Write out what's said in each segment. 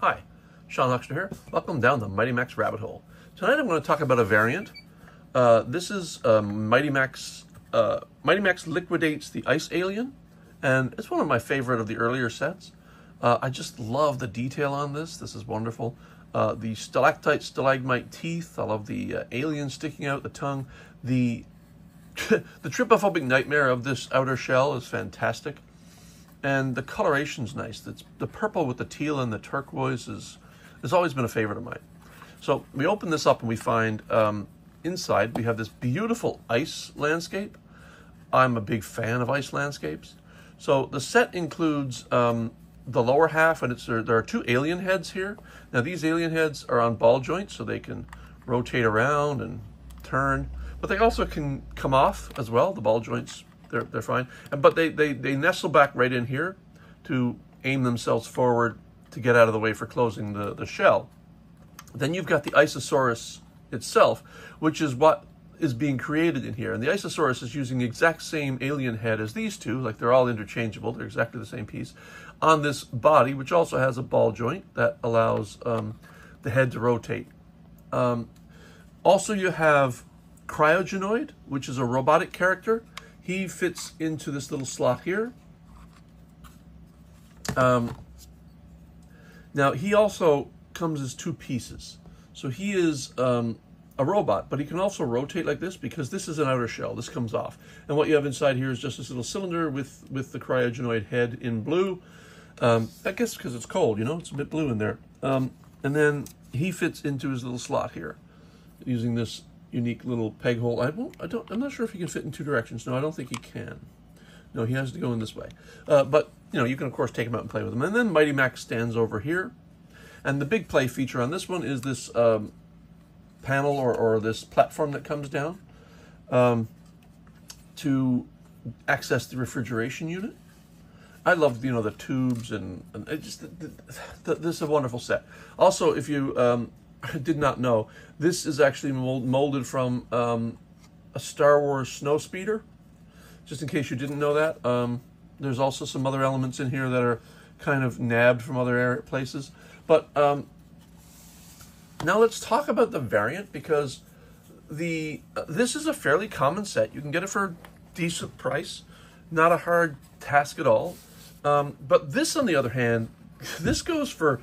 Hi, Sean Huxter here. Welcome down the Mighty Max rabbit hole. Tonight I'm going to talk about a variant. This is Mighty Max. Mighty Max liquidates the Ice Alien, and it's one of my favorite of the earlier sets. I just love the detail on this. This is wonderful. The stalactite, stalagmite teeth. I love the alien sticking out the tongue. The the trypophobic nightmare of this outer shell is fantastic. And the coloration's nice. The purple with the teal and the turquoise has always been a favorite of mine. So we open this up and we find inside we have this beautiful ice landscape. I'm a big fan of ice landscapes. So the set includes the lower half, and there are two alien heads here. Now these alien heads are on ball joints, so they can rotate around and turn, but they also can come off as well. The ball joints, they're fine, but they nestle back right in here to aim themselves forward to get out of the way for closing the shell. Then you've got the Isosaurus itself, which is what is being created in here. And the Isosaurus is using the exact same alien head as these two, like they're all interchangeable, they're exactly the same piece, on this body, which also has a ball joint that allows the head to rotate. Also you have Cryogenoid, which is a robotic character. He fits into this little slot here. Now, he also comes as two pieces. So he is a robot, but he can also rotate like this because this is an outer shell. This comes off. And what you have inside here is just this little cylinder with the Cryogenoid head in blue. I guess because it's cold, you know, it's a bit blue in there. And then he fits into his little slot here using this unique little peg hole. I'm not sure if he can fit in two directions. No, I don't think he can. No, he has to go in this way. But, you know, you can, of course, take him out and play with him. And then Mighty Max stands over here. And the big play feature on this one is this panel or this platform that comes down to access the refrigeration unit. I love, you know, the tubes and it just this is a wonderful set. Also, if you did not know, this is actually molded from a Star Wars snowspeeder. Just in case you didn't know that, there's also some other elements in here that are kind of nabbed from other places. But now let's talk about the variant, because this is a fairly common set. You can get it for a decent price, not a hard task at all. But this, on the other hand, this goes for,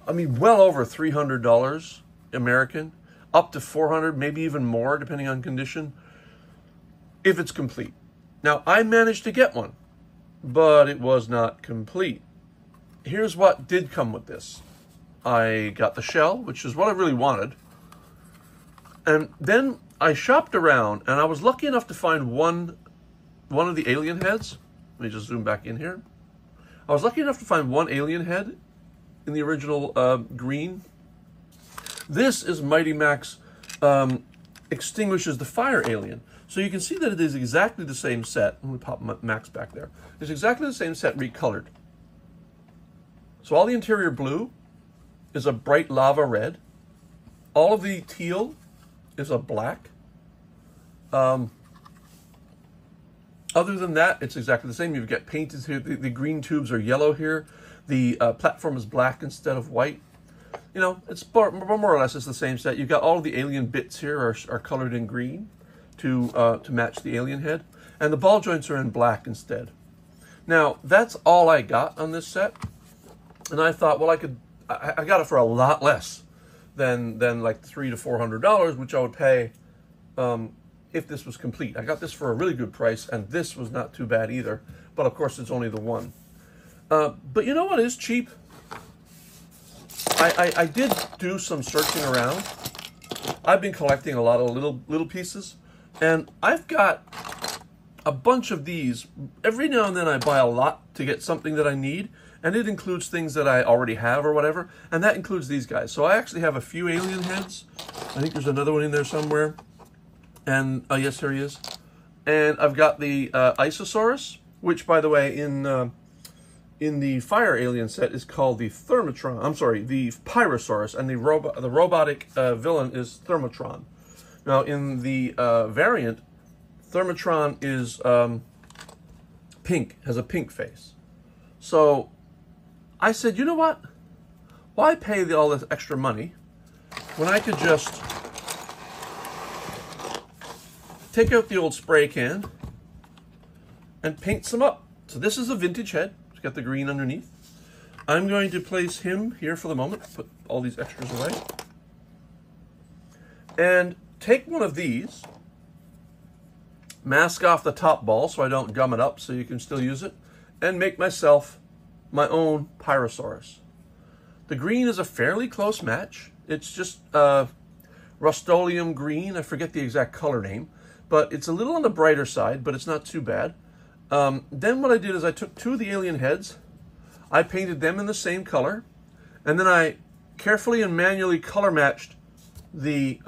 I mean, well over $300 American, up to $400, maybe even more, depending on condition, if it's complete. Now, I managed to get one, but it was not complete. Here's what did come with this. I got the shell, which is what I really wanted. And then I shopped around, and I was lucky enough to find one of the alien heads. Let me just zoom back in here. I was lucky enough to find one alien head in the original green. This is Mighty Max Extinguishes the Fire Alien. So you can see that it is exactly the same set. Let me pop Max back there. It's exactly the same set recolored. So all the interior blue is a bright lava red. All of the teal is a black. Other than that, it's exactly the same. You've got painted here. The green tubes are yellow here. The platform is black instead of white. You know, it's more or less it's the same set. You've got all of the alien bits here are colored in green to match the alien head. And the ball joints are in black instead. Now, that's all I got on this set. And I thought, well, I got it for a lot less than like $300 to $400, which I would pay if this was complete. I got this for a really good price, and this was not too bad either. But of course, it's only the one. But you know what is cheap? I did do some searching around. I've been collecting a lot of little pieces, and I've got a bunch of these. Every now and then I buy a lot to get something that I need, and it includes things that I already have or whatever, and that includes these guys. So I actually have a few alien heads. I think there's another one in there somewhere. And, oh yes, here he is. And I've got the Isosaurus, which, by the way, in the Fire Alien set is called the Thermotron. I'm sorry, the Pyrosaurus, and the robotic villain is Thermotron. Now, in the variant, Thermotron is pink, has a pink face. So I said, you know what? why pay all this extra money when I could just take out the old spray can and paint some up. So this is a vintage head. It's got the green underneath. I'm going to place him here for the moment, put all these extras away, and take one of these, mask off the top ball so I don't gum it up so you can still use it, and make myself my own Pyrosaurus. The green is a fairly close match. It's just Rust-Oleum green. I forget the exact color name, but it's a little on the brighter side, but it's not too bad. Then what I did is I took two of the alien heads, I painted them in the same color, and then I carefully and manually color matched the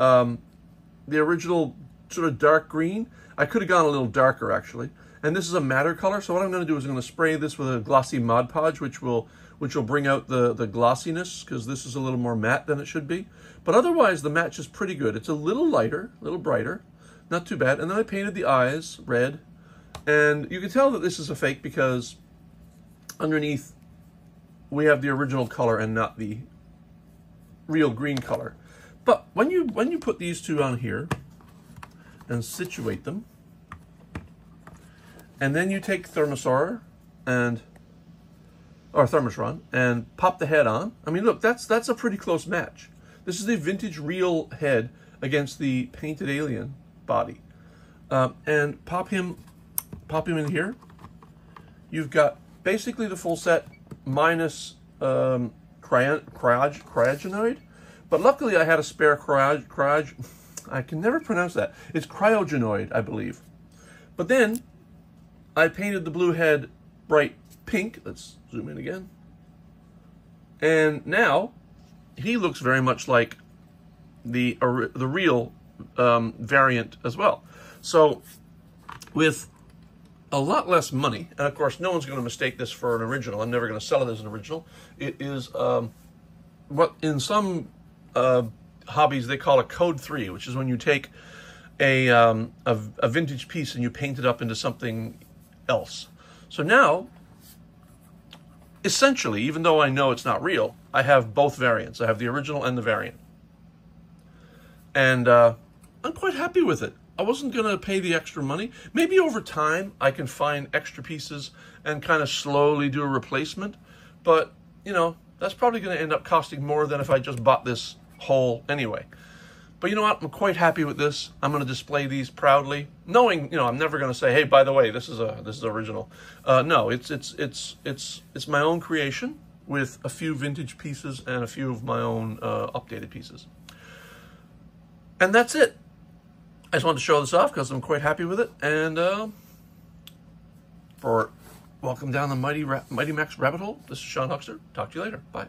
original sort of dark green. I could have gone a little darker actually, and this is a matter color. So what I'm going to do is I'm going to spray this with a glossy Mod Podge, which will bring out the glossiness, because this is a little more matte than it should be. But otherwise the match is pretty good. It's a little lighter, a little brighter, not too bad. And then I painted the eyes red, and you can tell that this is a fake because underneath we have the original color and not the real green color. But when you put these two on here and situate them, and then you take Thermosron and pop the head on. I memean, look, that's a pretty close match. This is the vintage real head against the painted alien body, and pop him in here. You've got basically the full set minus cryogenoid, but luckily I had a spare I can never pronounce that. It's cryogenoid, I believe. But then I painted the blue head bright pink. Let's zoom in again. And now he looks very much like the real variant as well. So with a lot less money, and of course no one's going to mistake this for an original. I'm never going to sell it as an original. It is what in some hobbies they call a code 3, which is when you take a vintage piece and you paint it up into something else. So now, essentially, even though I know it's not real, I have both variants. I have the original and the variant. And I'm quite happy with it. I wasn't going to pay the extra money. Maybe over time I can find extra pieces and kind of slowly do a replacement. But, you know, that's probably going to end up costing more than if I just bought this whole anyway. But you know what? I'm quite happy with this. I'm going to display these proudly, knowing, you know, I'm never going to say, hey, by the way, this is original. No, it's my own creation with a few vintage pieces and a few of my own updated pieces. And that's it. I just wanted to show this off because I'm quite happy with it. And for welcome down the Mighty Max rabbit hole, this is Sean Huxter. Talk to you later. Bye.